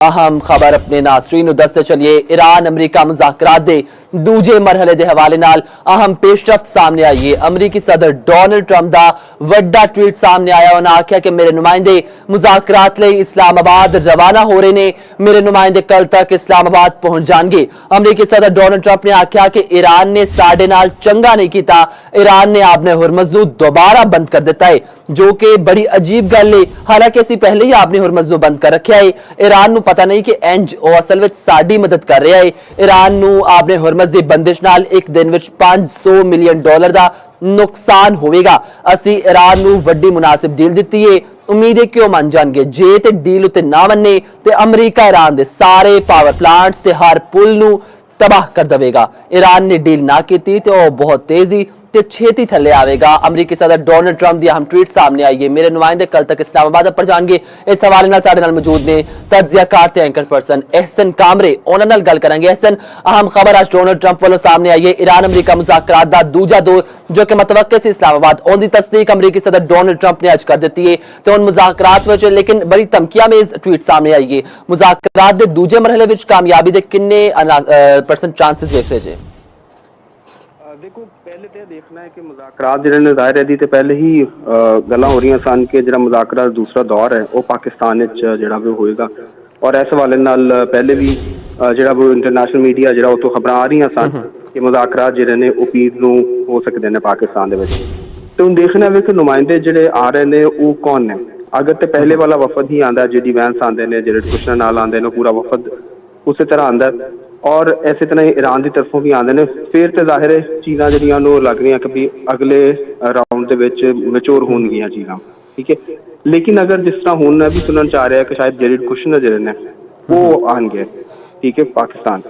अहम खबर अपने नासरीन दसते चलिए ईरान अमरीका मुज़ाकरात दे दूजे मरहले दे हवाले नाल अहम पेशरफ्त सामने आई है। अमरीकी सदर डोनाल्ड ट्रंप दा वड्डा ट्वीट सामने आया। उन्हें आख्या कि मेरे नुमाइंदे मुज़ाकरात लई इस्लामाबाद रवाना हो रहे ने। मेरे नुमाइंदे कल तक इस्लामाबाद पहुंच जाएंगे। अमरीकी सदर डोनाल्ड ट्रंप ने आख्या कि ईरान ने साडे नाल चंगा नहीं किया। ईरान ने आपने हुरमुज़ दोबारा बंद कर दिता है, जो कि बड़ी अजीब गल है। हालांकि असीं पहले ही आपने हुरमुज़ बंद कर रखा है। ईरान नूं पता नहीं कि इंज ओ असल विच साडी मदद कर रहा है। ईरान नूं आपने हुरमुज़ दी बंदिश नाल एक दिन विच $500 मिलियन दा नुकसान होवेगा। असीं ईरान नूं वड्डी मुनासिब डील दित्ती है। उम्मीद है कि वह मन जाएंगे। जे ते डील उत्ते ना मन्ने ते अमरीका ईरान दे सारे पावर प्लांट्स ते हर पुल नूं तबाह कर देगा। ईरान ने डील ना की तो वह बहुत तेजी ते छेती थले आवेगा। अमरीकी सदर डोनाल्ड ट्रंप दी अहम ट्वीट सामने आई है। मेरे नुमाइंदे कल तक इस्लामाबाद पर जाएंगे। इस हवाले नाल साडे नाल मौजूद ने तज्जियाकार ते एंकर पर्सन एहसन कामरे। उन्हां नाल गल करांगे। एहसन, अहम खबर आज डोनाल्ड ट्रंप वालों सामने आई है। ईरान अमरीका मुज़ाकरात दा दूजा दौर जो कि मतवक्के सी इस्लामाबाद ओंदी तस्दीक अमरीकी सदर डोनाल्ड ट्रंप ने अज कर दी है। तो उन मुज़ाकरात विच लेकिन बड़ी धमकियां में ट्वीट सामने आई है। मुज़ाकरात दे दूजे मरहले विच कामयाबी दे किन्ने परसेंट चांसेस वेख रहे जे? देखो, पहले तो देखना है कि मुज़ाकरात जिन्हें ज़ाहिर है दी ते पहले ही गल्लां हो रही सन कि जो मुज़ाकरात दा दूसरा दौर है वो पाकिस्तान जिहड़ा भी होएगा। और इस हवाले नाल पहले भी जिहड़ा वो इंटरनेशनल मीडिया जिहड़ा उतों खबरां आ रही सन कि मुज़ाकरात जिहड़े ने वो पीर नूं हो सकते हैं पाकिस्तान दे विच। तो हुण देखना है कि नुमाइंदे जिहड़े आ रहे ने वो कौन ने। अगर तो पहले वाला वफद ही आंदा, जेडी वैंस आंदे ने, जेड कुशनर नाल आंदे ने, पूरा वफद उस तरह आंदा और इस तरह ईरान की तरफों भी आते हैं, फिर तो जाहिर है चीज़ां जिहड़ियां लग रही कि भी अगले राउंड के विच मैच्योर होणगियां चीज़ां, ठीक है। लेकिन अगर जिस तरह हुण भी सुनन चाह रहा है कि शायद जेरेड कुशनर जिहड़े ने वो आएंगे, ठीक है, पाकिस्तान।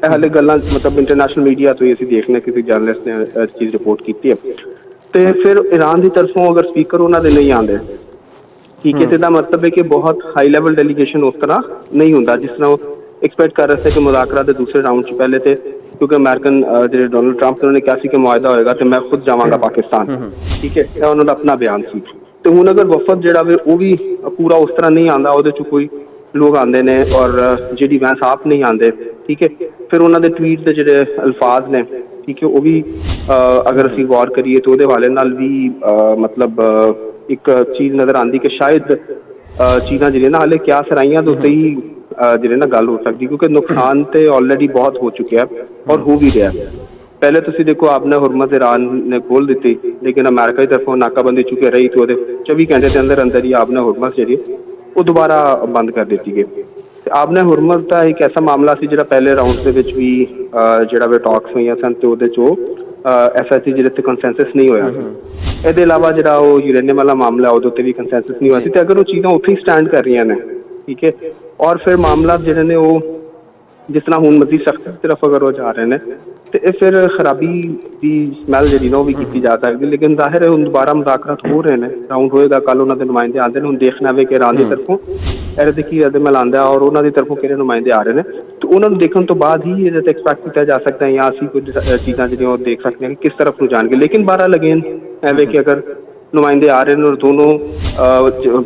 हाले गल्लां मतलब इंटरनेशनल मीडिया तो असीं देखने किसी जर्नलिस्ट ने चीज़ रिपोर्ट की है। तो फिर ईरान की तरफों अगर स्पीकर उन्होंने नहीं आते, ठीक है, तो मतलब है कि बहुत हाई लैवल डेलीगेशन उस तरह नहीं होंदा जिस तरह एक्सपेक्ट कर रहे थे कि मुज़ाकरात के दूसरे राउंड से पहले थे, क्योंकि अमेरिकन जो डोनाल्ड ट्रंप उन्होंने कहा कि मुआहदा होएगा तो मैं खुद जावांगा पाकिस्तान, ठीक है, उन्होंने अपना बयान सी। तो हुण अगर वफद जिहड़ा वे वो भी पूरा उस तरह नहीं आता, उहदे च कोई लोग आते हैं और जेडी वैंस आप नहीं आते, ठीक है, फिर उन्होंने ट्वीट के जिहड़े अल्फाज ने, ठीक है, वो भी अगर असीं गौर करिए तो उहदे हवाले नाल भी मतलब एक चीज़ नज़र आती कि शायद चीज़ां जिहड़ियां ना हाले क्या सराइयां तो सही जिहड़े ना गल हो सकती, क्योंकि नुकसान तो ऑलरेडी बहुत हो चुका है और हो भी रहा है। पहले तुसीं देखो आपने हुरमुज़ ईरान ने खोल दी, लेकिन अमेरिका की तरफों नाकाबंदी चुके रही तो 24 घंटे के अंदर अंदर ही आपने हुरमुज़ जी वो दोबारा बंद कर दी गई। आपने हुरमुज़ का एक ऐसा मामला सी जिहड़ा पहले राउंड के विच भी जिहड़ा वे टॉक्स हुई सन तो उहदे चो ऐसा सी जिहदे ते कंसेंसस नहीं होया। इहदे अलावा जिहड़ा वो यूरेनियम वाला मामला है उहदे ते भी कंसेंसस नहीं होया सी। ते अगर वो चीज़ां उत्थे ही स्टैंड कर रही ने, ठीक है, और फिर मामला जिहड़े ने वो जिस तरह हुण मज़ीद सख्त की तरफ अगर वो जा रहे हैं तो फिर खराबी की स्मैल जी ना भी की जा सकती। लेकिन जाहिर है हुण दोबारा मुज़ाकरात हो रहे हैं, राउंड होएगा, कल उन्होंने नुमाइंदे आते हैं। हुण देखना है कि ईरान की तरफों ਇਹਦੇ ਕੀ रद्दमल आंदा और उन्होंने तरफों किहड़े नुमाइंदे आ रहे हैं, तो उन्होंने देखने तो बाद ही ये एक्सपैक्ट किया जा सकता है या असीं कुछ चीज़ां जिहड़ियां देख सकते हैं कि किस तरफ जाएंगे। लेकिन बहरहाल अगेन एवें कि अगर नुमाइंदे आ रहे हैं और दोनों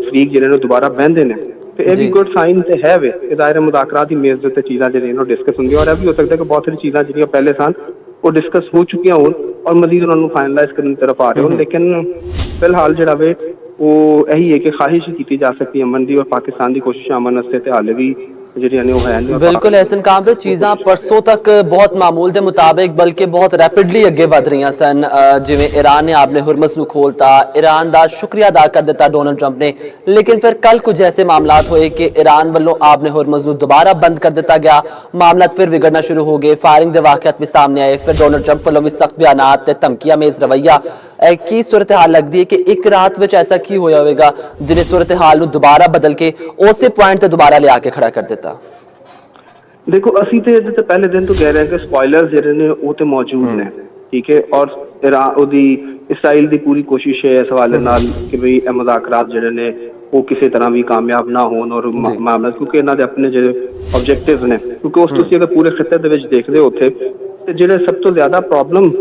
फरीक जिहड़े दोबारा बहते हैं तो यह भी गुड साइन तो है वे कि ज़ाहिर मुज़ाकरात की मेज़ पर चीज़ां जिहड़ियां डिस्कस होंगी। और यह भी हो सकता है कि बहुत सारी चीज़ां जिहड़ियां पहले सन वो डिस्कस हो चुकियां होन और मजीद उन्होंने फाइनलाइज करने की तरफ आ रहे हो। लेकिन फिलहाल जिहड़ा वे वो यही है कि ख्वाहिश की जा सकती है अमन की और पाकिस्तान की कोशिश अमन वास्ते हाले भी बिल्कुल एहसन काम चीज़ा परसों तक बहुत मामूल के मुताबिक बल्कि बहुत रैपिडली अगे वध रही सन। जिवें ईरान ने आपने हुरमुज़ नूं खोलता, ईरान का शुक्रिया अदा कर दिता डोनाल्ड ट्रंप ने, लेकिन फिर कल कुछ ऐसे मामला होए कि ईरान वालों आपने हुरमुज़ नूं दोबारा बंद कर दिता गया, मामला फिर बिगड़ना शुरू हो गए, फायरिंग के वाक़यात भी सामने आए, फिर डोनाल्ड ट्रंप वालों भी सख्त बयानात ते धमकियां मेज़ रवैया की सूरत हाल लगती है कि एक रात में ऐसा की होया होगा जिन्हें सूरत हाल नूं दोबारा बदल के उस पॉइंट ते दोबारा लिया के खड़ा कर दिता। देखो असी तो ये पहले दिन तो कह रहे हैं कि स्पॉयलर जिहड़े ने वो तो मौजूद ने, ठीक है, और इसराइल की पूरी कोशिश है इस हवाले नाल कि भाई मुज़ाकरात जिहड़े ने वो किसी तरह भी कामयाब ना होन और मामला, क्योंकि इन्हां दे अपने जो ऑब्जेक्टिव ने, क्योंकि उस तुसीं अगर पूरे खिते दे विच देखदे हो उत्थे ते जिहड़े सब तो ज़्यादा प्रॉब्लम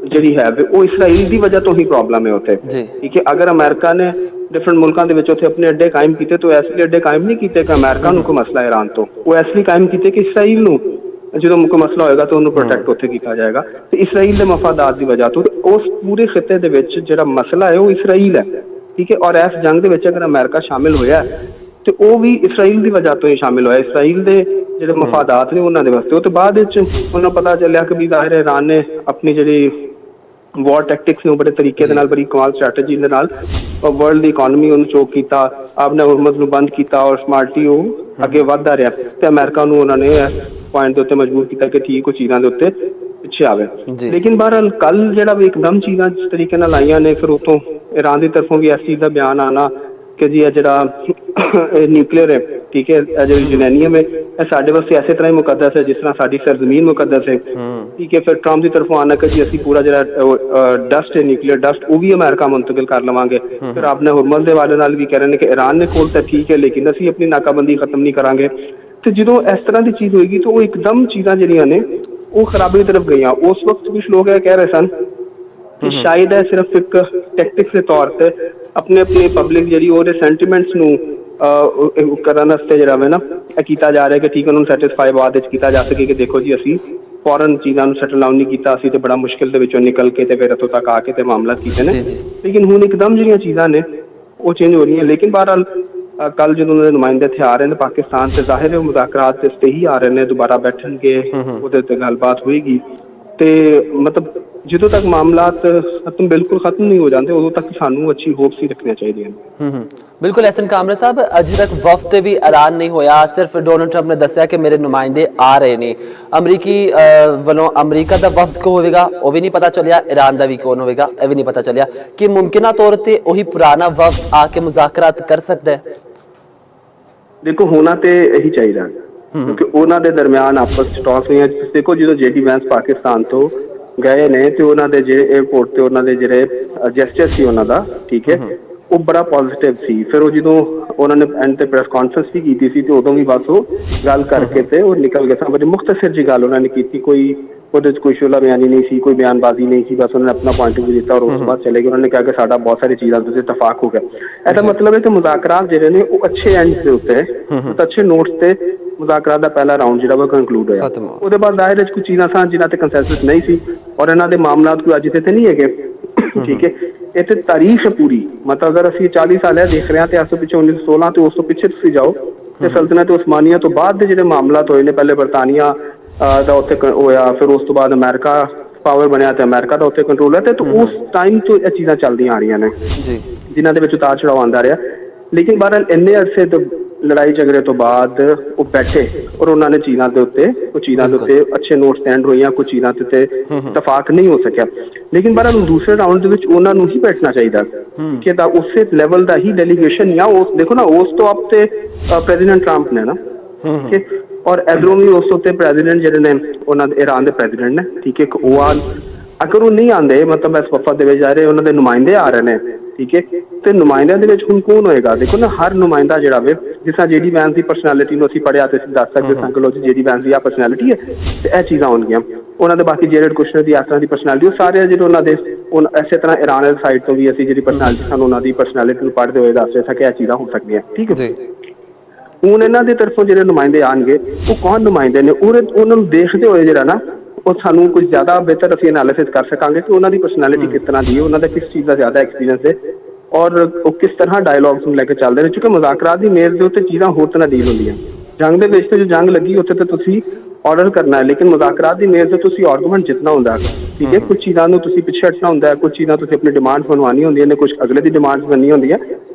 ਜਿਹੜੀ ਹੈ ਉਹ ਇਸਰਾਈਲ ਦੀ ਵਜ੍ਹਾ ਤੋਂ ਹੀ ਪ੍ਰੋਬਲਮ ਹੈ ਉੱਥੇ। ਜੀ। ਠੀਕ ਹੈ, ਅਗਰ ਅਮਰੀਕਾ ਨੇ ਡਿਫਰੈਂਟ ਮੁਲਕਾਂ ਦੇ ਵਿੱਚ ਉੱਥੇ ਆਪਣੇ ਅੱਡੇ ਕਾਇਮ ਕੀਤੇ ਤਾਂ ਇਸ ਲਈ ਅੱਡੇ ਕਾਇਮ ਨਹੀਂ ਕੀਤੇ ਕਿ ਅਮਰੀਕਾ ਨੂੰ ਕੋਈ ਮਸਲਾ ਈਰਾਨ ਤੋਂ, ਉਹ ਇਸ ਲਈ ਕਾਇਮ ਕੀਤੇ ਕਿ ਇਸਰਾਈਲ ਨੂੰ ਜਦੋਂ ਕੋਈ ਮਸਲਾ ਹੋਏਗਾ ਤਾਂ ਉਹਨੂੰ ਪ੍ਰੋਟੈਕਟ ਉੱਥੇ ਕੀਤਾ ਜਾਏਗਾ, ਤੇ ਇਸਰਾਈਲ ਦੇ ਮਫਾਦਾਤ ਦੀ ਵਜ੍ਹਾ ਤੋਂ ਉਸ ਪੂਰੇ ਖਿੱਤੇ ਦੇ ਵਿੱਚ ਜਿਹੜਾ ਮਸਲਾ ਹੈ ਉਹ ਇਸਰਾਈਲ ਹੈ। ਠੀਕ ਹੈ, ਔਰ ਇਸ ਜੰਗ ਦੇ ਵਿੱਚ ਅਗਰ ਅਮਰੀਕਾ ਸ਼ਾਮਿਲ ਹੋਇਆ ਤੇ ਉਹ ਵੀ ਇਸਰਾਈਲ ਦੀ ਵਜ੍ਹਾ ਤੋਂ ਹੀ ਸ਼ਾਮਿਲ ਹੋਇਆ, ਇਸਰਾਈਲ ਦੇ ਜਿਹੜੇ ਮਫਾਦਾਤ ਨੇ ਉਹਨਾਂ ਦੇ ਵਾਸਤੇ। ਉਹ ਤੋਂ ਬਾਅਦ ਵਿੱਚ ਉਹਨਾਂ ਪਤਾ ਚੱਲਿਆ ਕਿ ਵੀ ਜ਼ਾਹਿਰ ਹੈ ਈਰਾਨ ਨੇ ਆਪਣੀ ਜਿਹੜੀ ਵਾਰ ਟੈਕਟਿਕਸ ਨੂੰ ਬੜੇ ਤਰੀਕੇ ਦੇ ਨਾਲ, ਬੜੀ ਕਮਾਲ ਸਟ੍ਰੈਟਜੀ ਦੇ ਨਾਲ ਵਰਲਡ ਦੀ ਇਕਨੋਮੀ ਉਹਨੂੰ ਚੋਕ ਕੀਤਾ, ਆਪਨੇ ਹੁਰਮਜ਼ ਨੂੰ ਬੰਦ ਕੀਤਾ, ਔਰ ਸਮਾਰਟਲੀ ਉਹ ਅੱਗੇ ਵੱਧਦਾ ਰਿਹਾ ਤੇ ਅਮਰੀਕਾ ਨੂੰ ਉਹਨਾਂ ਨੇ ਪੁਆਇੰਟ ਦੇ ਉੱਤੇ ਮਜਬੂਰ ਕੀਤਾ ਕਿ ਠੀਕ ਉਹ ਚੀਜ਼ਾਂ ਦੇ ਉੱਤੇ ਪਿੱਛੇ ਆਵੇ। ਲੇਕਿਨ ਬਹਰਹਾਲ ਕੱਲ ਜਿਹੜਾ ਵੀ ਇੱਕਦਮ ਚੀਜ਼ਾਂ ਜਿਸ ਤਰੀਕੇ ਨਾਲ ਆਈਆਂ ਨੇ, ਫਿਰ ਉਤੋਂ ईरान की तरफों भी इस चीज़ का बयान आना कि जी जरा न्यूक्लियर है, ठीक है, जो यूरेनियम है साढ़े वास्ते इस तरह ही मुकद्दस है जिस तरह साड़ी सरजमीन मुकद्दस है। ठीक है, फिर ट्रंप की तरफों आना कि जी असी पूरा जरा डस्ट है न्यूक्लियर डस्ट वो भी अमेरिका मुंतकिल कर लवांगे। फिर आपने हुरमज़ के हवाले नाल भी कह रहे हैं कि ईरान ने खोल तो ठीक है लेकिन असी अपनी नाकाबंदी खत्म नहीं करांगे। तो जो इस तरह की चीज़ होएगी तो वो एकदम चीज़ां जिहड़ियां ने वो खराबी की तरफ गई। उस वक्त कुछ लोग कह रहे सन कि शायद है सिर्फ एक टैक्टिक्स के तौर पे अपने अपने पब्लिक जी और सेंटीमेंट्स नू करने वास्ते जरा है ना किया जा रहा है कि ठीक है उन्होंने सैटिस्फाई बाद किया जा सके कि देखो जी असी फॉरन चीज़ों सैटल डाउन नहीं किया, असी तो बड़ा मुश्किल के विचों निकल के फिर इतों तक आके तो मामला किए हैं। लेकिन हुण एकदम जिहड़ियां चीज़ां ने वो चेंज हो रही हैं। लेकिन बहरहाल कल जो नुमाइंदे इत्थे आ रहे हैं पाकिस्तान से, जाहिर है मुज़ाकरात इस ही आ रहे हैं, दोबारा बैठणगे उहदे ते गलबात होएगी ते मतलब ਜਦੋਂ तक मामलात खत्म बिल्कुल खत्म नहीं हो जाते उदों तक सानू अच्छी होप्स ही रखनी चाहिए। बिल्कुल एहसन कामरा साहब, अजे तक वफ्द भी ऐलान नहीं होया, सिर्फ डोनाल्ड ट्रंप ने दस्सिया कि मेरे नुमाइंदे आ रहे ने। अमरीकी वालों अमरीका का वफ्द को होगा वो भी नहीं पता चलिया, ईरान का भी कौन होगा यह भी नहीं पता चलिया कि मुमकिन तौर पर वही पुराना वफ्द आके मुज़ाकरात कर सकता है। देखो होना तो यही चाहिए क्योंकि उन्होंने दरम्यान आपस टॉस हुई। देखो जो जेडी वैंस पाकिस्तान तो गए ने तो उन्होंने जो एयरपोर्ट से उन्होंने जो जैसचर सी उन्हों का, ठीक है, वो बड़ा पॉजिटिव सी। फिर वो जो उन्होंने एंड ते प्रेस कॉन्फ्रेंस भी की थी तो उदों भी बस वो गल करके ते वो निकल गए। बड़ी मुख्तसर जी गल उन्होंने की, कोई शोला बयानी नहीं सी, कोई बयानबाजी नहीं सी, बस उन्होंने अपना पॉइंट ऑफ व्यू दिता और उस बाद चले गए। उन्होंने कहा कि साडा बहुत सारी चीज़ों से इतफाक हो गया। ऐसा मतलब है कि मुज़ाकरात जिहड़े ने वो अच्छे एंड के उत्ते अच्छे नोट्स से मुज़ाकरात का पहला राउंड जिहड़ा वो कंक्लूड होया। उसके बाद जाहिर है कुछ चीज़ां सन जिन्हां ते कंसेंसस नहीं सी और इन्हां दे मामलात कोई अज ते नहीं है। ठीक है, इत्थे तारीख है पूरी, मतलब अगर असीं 40 साल है देख रहे हैं तो इस तो पिछे 1916 तो उस तो पिछे तुसीं जाओ तो सल्तनत उस्मानिया तो बाद दे जिहड़े मामलात होए ने, पहले बरतानिया दा उत्थे होया, फिर उस तो बाद अमेरिका पावर बनया तो अमेरिका का उत्थे कंट्रोल है। तो उस टाइम तो ये चीज़ां चलदियां आ रही ने जिन्हां दे विच उतार चढ़ाव आंदा रहा। लेकिन बहरहाल इन्ने अरसे तो लड़ाई झगड़े तो बाद वो बैठे और उन्होंने चीज़ों के उत्ते कुछ चीज़ों के उत्ते अच्छे नोट स्टैंड हुई, कुछ चीज़ों के उत्ते इतफाक नहीं हो सकिया। लेकिन बहरहाल दूसरे राउंड के विच उन्होंने ही बैठना चाहिए कि उस लेवल का ही डेलीगेशन या उस देखो ना उस तो आप ते प्रेजिडेंट ट्रंप ने ना, ठीक है, और इधरों भी उस उत्ते प्रेजिडेंट जिहड़े ने उन्होंने ईरान के प्रेजिडेंट ने, ठीक है, वो अगर वो नहीं आते मतलब इस वफद दे जा रहे उन्होंने नुमाइंदे आ रहे हैं, ठीक है, तो नुमाइंदों के हुण कौन होएगा? देखो ना हर नुमाइंदा जिहड़ा वे जिस तरह जेडी वैंस की पर्सनैलिटी असीं पढ़िया तो दस सकते अंकल जी जेडी वैंस की आ पर्सनैलिटी है तो यह चीज़ां होणगियां। उन्होंने बाकी जेरेड कुशनर की इस तरह की पर्सनैलिटी सारे जो उन्होंने इस तरह ईरान वाली साइड तो भी असीं जिहड़ी पर्सनैलिटी सानूं उन्होंने पर्सनैलिटी पढ़ते हुए दस रहे कि यह चीज़ां हो सकदियां, ठीक है। हुण इन्हां दी तरफों जिहड़े नुमाइंदे आउणगे वो कौन नुमाइंदे ने, उन्होंने देखते हुए जिहड़ा ना और सानू कुछ ज़्यादा बेहतर असीं एनालिसिस कर सकांगे कि उन्होंने पर्सनैलिटी किस तरह की है, उन्होंने किस चीज़ का ज़्यादा एक्सपीरियंस है और वो किस तरह डायलॉग्स लैके चलते हैं। क्योंकि मुज़ाकरात की मेज़ के उत्ते चीज़ां होर तरह डील होंदियां। जंग के विच जो जंग लगी उत्ते तो तुसीं ऑर्डर करना है, लेकिन मुज़ाकरात की मेज़ ते तुसीं आर्गूमेंट जितना होंदा है, ठीक है, कुछ चीज़ों नूं तुसीं पिछे हटना होंदा है, कुछ चीज़ां तुसीं अपनी डिमांड्स मनवानी होंदियां ने, कुछ अगले की डिमांड्स बननी होंदियां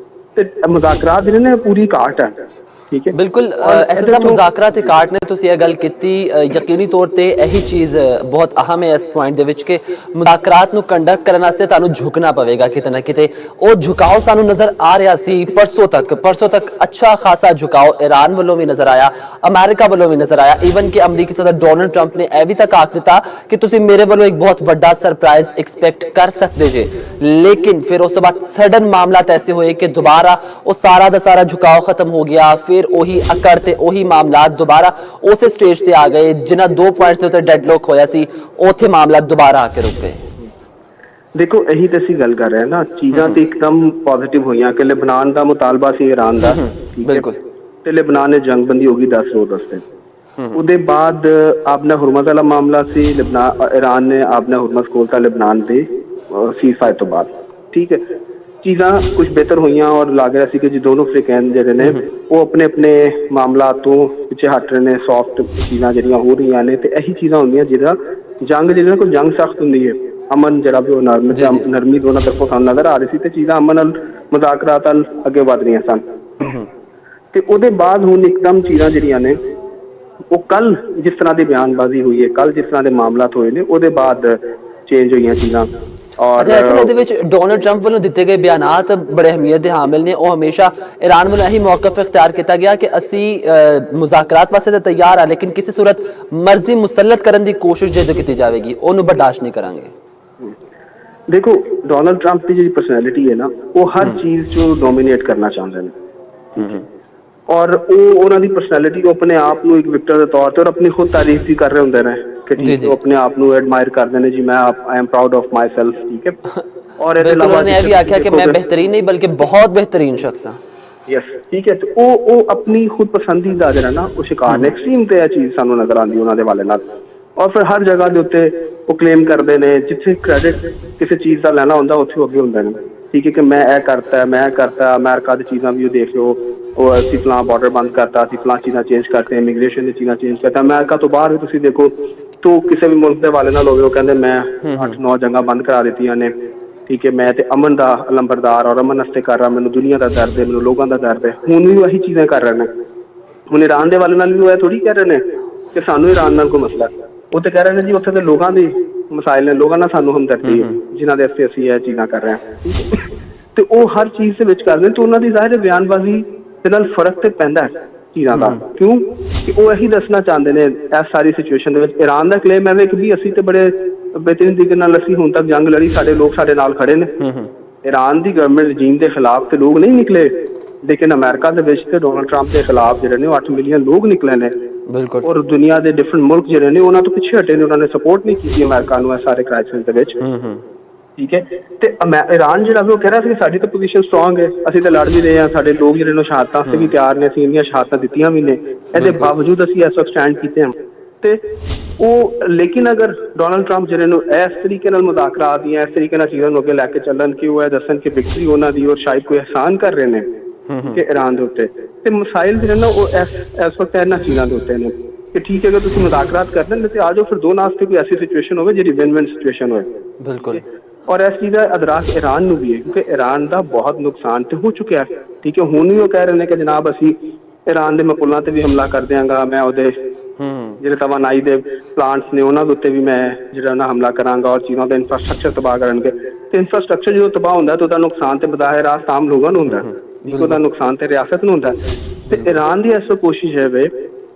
ते मुज़ाकरात जिहड़े ने पूरी घाट है, ठीक है। बिल्कुल ऐसा मुज़ाकरात काट ने तुसीं यह गल कीती, यकीनी तौर पर यही चीज़ बहुत अहम है इस पॉइंट दे विच कि मुज़ाकरात नूं कंडक्ट करने वास्ते तुहानूं झुकना पवेगा किते ना किते। वो झुकाव सानूं नज़र आ रहा सी परसों तक अच्छा खासा झुकाव ईरान वालों भी नज़र आया, अमेरिका वालों भी नज़र आया, ईवन कि अमरीकी सदर डोनाल्ड ट्रंप ने यह भी तक आख दिता कि तुसीं मेरे वालों एक बहुत वड्डा सरप्राइज एक्सपैक्ट कर सकते जे। लेकिन फिर उस तो बाद सडन मामला ऐसे होए कि दोबारा वो सारा दा सारा झुकाव खत्म हो गया, फिर ਉਹੀ ਅਕੜ ਤੇ ਉਹੀ ਮਾਮਲਾਤ ਦੁਬਾਰਾ ਉਸੇ ਸਟੇਜ ਤੇ ਆ ਗਏ ਜਿਨ੍ਹਾਂ 2 ਪੁਆਇੰਟਸ ਦੇ ਉੱਤੇ ਡੈਡਲੌਕ ਹੋਇਆ ਸੀ, ਉੱਥੇ ਮਾਮਲਾ ਦੁਬਾਰਾ ਆ ਕੇ ਰੁਕ ਗਏ। ਦੇਖੋ ਇਹੀ ਤੇ ਅਸੀਂ ਗੱਲ ਕਰ ਰਹੇ ਹਾਂ ਨਾ, ਚੀਜ਼ਾਂ ਤੇ ਇੱਕਦਮ ਪੋਜ਼ਿਟਿਵ ਹੋਈਆਂ ਕਿ ਲਿਬਨਾਨ ਦਾ ਮੁਤਾਲਬਾ ਸੀ ईरान ਦਾ, ਠੀਕ ਹੈ, ਬਿਲਕੁਲ। ਤੇ ਲਿਬਨਾਨ ਨੇ ਜੰਗਬੰਦੀ ਹੋ ਗਈ 10 ਰੋਜ਼ ਵਾਸਤੇ। ਉਹਦੇ ਬਾਅਦ ਆਪਣਾ ਹੁਰਮਜ਼ ਵਾਲਾ ਮਾਮਲਾ ਸੀ, ईरान ਨੇ ਆਪਣਾ ਹੁਰਮਜ਼ ਖੋਲਤਾ ਲਿਬਨਾਨ ਦੇ ਸੀਜ਼ਫਾਇਰ ਤੋਂ ਬਾਅਦ, ਠੀਕ ਹੈ। ਚੀਜ਼ਾਂ ਕੁਝ ਬਿਹਤਰ ਹੋਈਆਂ ਔਰ ਲੱਗ ਰਿਹਾ ਸੀ ਕਿ ਜੀ ਦੋਨੋਂ ਅਫਰੀਕਨ ਜਿਹੜੇ ਨੇ ਉਹ ਆਪਣੇ ਆਪਣੇ ਮਾਮਲਾ ਤੋਂ ਪਿੱਛੇ ਹਟ ਰਹੇ ਨੇ, ਸੌਫਟ ਚੀਜ਼ਾਂ ਜਿਹੜੀਆਂ ਹੋ ਰਹੀਆਂ ਨੇ, ਤੇ ਇਹੀ ਚੀਜ਼ਾਂ ਹੁੰਦੀਆਂ ਜਿਹੜਾ ਜੰਗ ਜਿਹੜਾ ਕੋਈ ਜੰਗ ਸਖਤ ਹੁੰਦੀ ਹੈ, ਅਮਨ ਜਿਹੜਾ ਵੀ ਉਹ ਨਰਮੀ ਦੋਨਾਂ ਤਰਫੋਂ ਸਾਨੂੰ ਨਜ਼ਰ ਆ ਰਹੀ ਸੀ, ਤੇ ਚੀਜ਼ਾਂ ਅਮਨ ਨਾਲ ਮੁਜ਼ਾਕਰਾਤ ਵੱਲ ਅੱਗੇ ਵੱਧ ਰਹੀਆਂ ਸਨ। ਤੇ ਉਹਦੇ ਬਾਅਦ ਹੁਣ ਇੱਕਦਮ ਚੀਜ਼ਾਂ ਜਿਹੜੀਆਂ ਨੇ ਉਹ ਕੱਲ ਜਿਸ ਤਰ੍ਹਾਂ ਦੀ ਬਿਆਨਬਾਜ਼ੀ ਹੋਈ ਹੈ, ਕੱਲ ਜਿਸ ਤਰ੍ਹਾਂ ਦੇ ਮਾਮਲਾਤ ਹੋਏ ਨੇ, ਉਹਦੇ ਬਾਅਦ ਚੇਂਜ ਹੋਈਆਂ ਚੀਜ਼ਾਂ। ਅੱਛਾ, ਇਸ ਦੇ ਵਿੱਚ ਡੋਨਲਡ ਟਰੰਪ ਵੱਲੋਂ ਦਿੱਤੇ ਗਏ ਬਿਆਨਾਤ ਬੜੇ ਅਹਿਮੀਅਤ ਦੇ ਹਾਮਿਲ ਨੇ। ਉਹ ਹਮੇਸ਼ਾ ईरान ਵੱਲੋਂ ਇਹੀ ਮੌਕਫ ਇਖਤਿਆਰ ਕੀਤਾ ਗਿਆ ਕਿ ਅਸੀਂ ਮੁਜ਼ਾਕਰਾਤ ਵਾਸਤੇ ਤਾਂ ਤਿਆਰ ਆ, ਲੇਕਿਨ ਕਿਸੇ ਸੂਰਤ ਮਰਜ਼ੀ ਮੁਸਲਤ ਕਰਨ ਦੀ ਕੋਸ਼ਿਸ਼ ਜਦੋਂ ਕੀਤੀ ਜਾਵੇਗੀ ਉਹਨੂੰ ਬਰਦਾਸ਼ਤ ਨਹੀਂ ਕਰਾਂਗੇ। ਦੇਖੋ ਡੋਨਲਡ ਟਰੰਪ ਦੀ ਜਿਹੜੀ ਪਰਸਨੈਲਿਟੀ ਹੈ ਨਾ, ਉਹ ਹਰ ਚੀਜ਼ ਨੂੰ ਡੋਮੀਨੇਟ ਕਰਨਾ ਚਾਹੁੰਦੇ ਨੇ, ਔਰ ਉਹ ਉਹਨਾਂ ਦੀ ਪਰਸਨੈਲਿਟੀ, ਉਹ ਆਪਣੇ ਆਪ ਨੂੰ ਇੱਕ ਵਿਕਟਰ ਦੇ ਤੌਰ ਤੇ ਔਰ ਆਪਣੀ ਖੁਦ ਤਾਰੀਫ ਵੀ ਕਰ ਰਹੇ ਹੁੰਦੇ ਨੇ ਕਿ ਉਹ ਆਪਣੇ ਆਪ ਨੂੰ ਐਡਮਾਇਰ ਕਰਦੇ ਨੇ, ਜੀ ਮੈਂ I am proud of my self, ਠੀਕ ਹੈ। ਔਰ ਇਹਦੇ ਇਲਾਵਾ ਉਹਨੇ ਇਹ ਵੀ ਆਖਿਆ ਕਿ ਮੈਂ ਬਿਹਤਰੀਨ ਨਹੀਂ ਬਲਕਿ ਬਹੁਤ ਬਿਹਤਰੀਨ ਸ਼ਖਸ ਹਾਂ। ਯਸ, ਠੀਕ ਹੈ। ਤੇ ਉਹ ਆਪਣੀ ਖੁਦ ਪਸੰਦੀਦਾ ਜਿਹੜਾ ਨਾ ਉਹ ਸ਼ਿਕਾਰ ਨੇ, ਐਕਸਟ੍ਰੀਮ ਤੇ ਇਹ ਚੀਜ਼ ਸਾਨੂੰ ਨਜ਼ਰ ਆਉਂਦੀ ਉਹਨਾਂ ਦੇ ਵਾਲੇ ਨਾਲ। ਔਰ ਫਿਰ ਹਰ ਜਗ੍ਹਾ ਦੇ ਉੱਤੇ ਉਹ ਕਲੇਮ ਕਰਦੇ ਨੇ, ਜਿੱਥੇ ਕ੍ਰੈਡਿਟ ਕਿਸੇ ਚੀਜ਼ ਦਾ ਲੈਣਾ ਹੁੰਦਾ ਉੱਥੇ ਉਹ ਅੱਗੇ ਹੁੰਦੇ ਨੇ, ਠੀਕ ਹੈ, ਕਿ ਮੈਂ ਇਹ ਕਰਤਾ, ਮੈਂ ਕਰਤਾ। ਅਮਰੀਕਾ ਦੀ ਚੀਜ਼ਾਂ ਵੀ ਉਹ ਦੇਖ ਲਓ, ਉਹ ਅਸੀਂ ਫਲਾਂ ਬਾਰਡਰ ਬੰਦ ਕਰਤਾ, ਅਸੀਂ ਫਲਾਂ ਚੀਜ਼ਾਂ ਚੇਂਜ ਕਰਤੇ, ਇਮੀਗ੍ਰੇਸ਼ਨ ਦੀ ਚੀਜ਼ਾਂ ਚੇਂਜ ਕਰਤਾ। ਅਮਰੀਕਾ ਤੋਂ ਬਾਹਰ ਵੀ ਤੁਸੀਂ ਦੇਖੋ ਤੋ ਕਿਸੇ ਵੀ ਮੁਲਕ ਦੇ ਵਾਲੇ ਨਾਲ ਹੋਵੇ, ਉਹ ਕਹਿੰਦੇ ਮੈਂ 8-9 ਜੰਗਾਂ ਬੰਦ ਕਰਾ ਦਿੱਤੀਆਂ ਨੇ, ਠੀਕ ਹੈ, ਮੈਂ ਤੇ ਅਮਨ ਦਾ ਲੰਬਰਦਾਰ ਔਰ ਅਮਨ ਵਾਸਤੇ ਕਰ ਰਹਾ, ਮੈਨੂੰ ਦੁਨੀਆ ਦਾ ਦਰਦ ਹੈ, ਮੈਨੂੰ ਲੋਕਾਂ ਦਾ ਦਰਦ ਹੈ। ਹੁਣ ਵੀ ਇਹੀ ਚੀਜ਼ਾਂ ਕਰ ਰਹੇ ਨੇ। ਹੁਣ ईरान ਦੇ ਵਾਲੇ ਨਾਲ ਵੀ ਉਹ ਇਹ ਥੋੜ੍ਹੀ ਕਹਿ ਰਹੇ ਨੇ ਕਿ ਸਾਨੂੰ ईरान ਨਾਲ ਕੋਈ ਮਸਲਾ, ਉਹ ਤੇ ਕਹਿ ਰਹੇ ਨੇ ਜੀ ਉੱਥੇ ਦੇ ਲੋਕਾਂ ਦੇ ਮਸਾਇਲ ਨੇ, ਲੋਕਾਂ ਨਾਲ ਸਾਨੂੰ ਹਮਦਰਦੀ ਹੈ ਜਿਨ੍ਹਾਂ ਦੇ ਵਾਸਤੇ ਅਸੀਂ ਇਹ ਚੀਜ਼ਾਂ ਕਰ ਰਹੇ ਹਾਂ। ਤੇ ਉਹ ਹਰ ਚੀਜ਼ ਦੇ ਵਿੱਚ ਕਰਦੇ ਨੇ, ਤੇ ਉਹਨਾਂ ਦੀ ਜ਼ਾਹਿਰ ਬਿਆਨਬਾਜ਼ੀ ਦੇ ਨਾਲ ਫਰਕ ਤੇ ਪੈਂਦਾ ਹੈ ਚੀਜ਼ਾਂ ਦਾ। ਕਿਉਂ ਕਿ ਉਹ ਇਹੀ ਦੱਸਣਾ ਚਾਹੁੰਦੇ ਨੇ ਇਸ ਸਾਰੀ ਸਿਚੁਏਸ਼ਨ ਦੇ ਵਿੱਚ। ईरान ਦਾ ਕਲੇਮ ਐਵੇਂ ਕਿ ਵੀ ਅਸੀਂ ਤੇ ਬੜੇ ਬਿਹਤਰੀਨ ਤਰੀਕੇ ਨਾਲ ਅਸੀਂ ਹੁਣ ਤੱਕ ਜੰਗ ਲੜੀ, ਸਾਡੇ ਲੋਕ ਸਾਡੇ ਨਾਲ ਖੜੇ ਨੇ। ईरान ਦੀ ਗਵਰਨਮੈਂਟ ਰਜੀਮ ਦੇ ਖਿਲਾਫ ਤੇ ਲੋਕ ਨਹੀਂ ਨਿਕਲੇ, ਲੇਕਿਨ ਅਮਰੀਕਾ ਦੇ ਵਿੱਚ ਤੇ ਡੋਨਲਡ ਟਰੰਪ ਦੇ ਖਿਲਾਫ ਜਿਹੜੇ ਨੇ ਉਹ 8 ਮਿਲੀਅਨ ਲੋਕ ਨਿਕਲੇ ਨੇ। ਬਿਲਕੁਲ। ਔਰ ਦੁਨੀਆ ਦੇ ਡਿਫਰੈਂਟ ਮੁਲਕ ਜਿਹੜੇ ਨੇ ਉਹਨਾਂ ਤੋਂ ਪਿੱਛੇ ਹਟੇ ਨੇ, ਉਹਨਾਂ ਨੇ ਸਪੋਰਟ ਨਹੀਂ ਕੀਤੀ ਅਮਰੀਕਾ ਨੂੰ ਇਸ ਸਾਰੇ ਕ੍ਰਾਈਸਿਸ ਦੇ ਵਿੱਚ, ਠੀਕ ਹੈ। ਤੇ ईरान ਜਿਹੜਾ ਵੀ ਉਹ ਕਹਿ ਰਿਹਾ ਸੀ ਸਾਡੀ ਤਾਂ ਪੋਜੀਸ਼ਨ ਸਟਰੋਂਗ ਹੈ, ਅਸੀਂ ਤਾਂ ਲੜ ਵੀ ਰਹੇ ਹਾਂ, ਸਾਡੇ ਲੋਕ ਜਿਹੜੇ ਨੇ ਸ਼ਹਾਦਤਾਂ ਤੇ ਵੀ ਤਿਆਰ ਨੇ, ਅਸੀਂ ਇੰਨੀਆਂ ਸ਼ਹਾਦਤਾਂ ਦਿੱਤੀਆਂ ਵੀ ਨੇ, ਇਹਦੇ ਬਾਵਜੂਦ ਅਸੀਂ ਇਸ ਵਕਤ ਸਟੈਂਡ ਕੀਤੇ ਹਾਂ। ਤੇ ਉਹ ਲੇਕਿਨ ਅਗਰ ਡੋਨਲਡ ਟਰੰਪ ਜਿਹੜੇ ਨੂੰ ਇਸ ਤਰੀਕੇ ਨਾਲ ਮੁਜ਼ਾਕਰਾਤ ਜਾਂ ਇਸ ਤਰੀਕੇ ਨਾਲ ਚੀਜ਼ਾਂ ਨੂੰ ਅੱਗੇ ਲੈ ਕੇ ਚੱਲਣ ਕਿ ਉਹ ਇਹ ਦੱਸਣ ਕਿ ਵਿਕਟਰੀ ਉਹਨਾਂ ਦੀ ਔਰ ਸ਼ਾਇਦ ਕੋਈ ਅਹਿਸਾਨ ਕਰ ਰਹੇ ਨੇ ਕਿ ईरान ਦੇ ਉੱਤੇ, ਤੇ ਮਸਾਇਲ ਜਿਹੜੇ ਨਾ ਉਹ ਇਸ ਵਕਤ ਇਹਨਾਂ ਚੀਜ਼ਾਂ ਦੇ ਉੱਤੇ ਨੇ ਕਿ ਠੀਕ ਹੈ ਅਗਰ ਤੁਸੀਂ ਮੁਜ਼ਾਕਰਾਤ ਕਰਦੇ ਨੇ ਤੇ ਆ ਜਾਓ, ਫਿਰ ਦੋਨਾਂ ਵਾਸਤੇ ਕੋਈ ਐਸੀ ਸਿਚੁਏਸ਼ਨ ਹੋਵੇ ਜਿਹੜੀ ਵਿਨ ਵਿਨ ਸਿਚੁਏਸ਼ਨ ਹੋਵੇ। ਬਿਲਕੁਲ। ਔਰ ਇਸ ਚੀਜ਼ ਦਾ ਅਦਰਾਕ ईरान ਨੂੰ ਵੀ ਹੈ, ਕਿਉਂਕਿ ईरान ਦਾ ਬਹੁਤ ਨੁਕਸਾਨ ਤੇ ਹੋ ਚੁੱਕਿਆ, ਠੀਕ ਹੈ। ਹੁਣ ਵੀ ਉਹ ਕਹਿ ਰਹੇ ਨੇ ਕਿ ਜਨਾਬ ਅਸੀਂ ईरान ਦੇ ਮਕੂਲਾਂ ਤੇ ਵੀ ਹਮਲਾ ਕਰ ਦਿਆਂਗਾ, ਮੈਂ ਉਹਦੇ ਜਿਹੜੇ ਤਵਾਨਾਈ ਦੇ ਪਲਾਂਟਸ ਨੇ ਉਹਨਾਂ ਦੇ ਉੱਤੇ ਵੀ ਮੈਂ ਜਿਹੜਾ ਨਾ ਹਮਲਾ ਕਰਾਂਗਾ, ਔਰ ਚੀਜ਼ਾਂ ਦਾ ਇਨਫਰਾਸਟ੍ਰਕਚਰ ਤਬਾਹ ਕਰਨਗੇ। ਤੇ ਇਨਫਰਾਸਟ੍ਰਕਚਰ ਜਦੋਂ ਤਬਾਹ ਹੁੰਦਾ ਤਾਂ ਉਹਦਾ ਨੁਕਸਾਨ ਤੇ ਬਜ਼ਾਹਿਰ ਰਾਸਤ ਆਮ ਲੋਕਾਂ ਨੂੰ ਹੁੰਦਾ, ਉਹਦਾ ਨੁਕਸਾਨ ਤੇ ਰਿਆਸਤ ਨੂੰ ਹੁੰਦਾ। ਤੇ ईरान ਦੀ ਇਸ ਕੋਸ਼ਿਸ਼ ਹੈ ਵੇ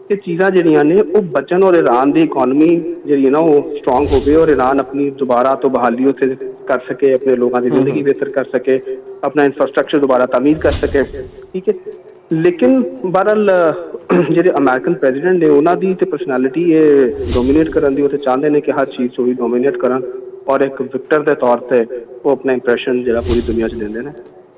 ਕਿ ਚੀਜ਼ਾਂ ਜਿਹੜੀਆਂ ਨੇ ਉਹ ਬਚਣ ਔਰ ईरान ਦੀ ਇਕਨੋਮੀ ਜਿਹੜੀ ਹੈ ਨਾ ਉਹ ਸਟਰੋਂਗ ਹੋਵੇ ਔਰ ईरान ਆਪਣੀ ਦੁਬਾਰਾ ਤੋਂ ਬਹਾਲੀ ਉੱਥੇ ਕਰ ਸਕੇ, ਆਪਣੇ ਲੋਕਾਂ ਦੀ ਜ਼ਿੰਦਗੀ ਬਿਹਤਰ ਕਰ ਸਕੇ, ਆਪਣਾ ਇਨਫਰਾਸਟ੍ਰਕਚਰ ਦੁਬਾਰਾ ਤਾਮੀਰ ਕਰ ਸਕੇ, ਠੀਕ ਹੈ। ਲੇਕਿਨ ਬਹਰਹਾਲ ਜਿਹੜੇ ਅਮਰੀਕਨ ਪ੍ਰੈਜ਼ੀਡੈਂਟ ਨੇ ਉਹਨਾਂ ਦੀ ਤੇ ਪਰਸਨੈਲਿਟੀ ਇਹ ਡੋਮੀਨੇਟ ਕਰਨ ਦੀ, ਉਹ ਤੇ ਚਾਹੁੰਦੇ ਨੇ ਕਿ ਹਰ ਚੀਜ਼ ਉਹ ਹੀ ਡੋਮੀਨੇਟ ਕਰਨ ਔਰ ਇੱਕ ਵਿਕਟਰ ਦੇ ਤੌਰ ਤੇ ਉਹ ਆਪਣਾ ਇੰਪ੍ਰੈਸ਼ਨ ਜਿਹੜਾ ਪੂਰੀ ਦੁਨੀਆ 'ਚ ਦਿੰਦੇ ਨੇ।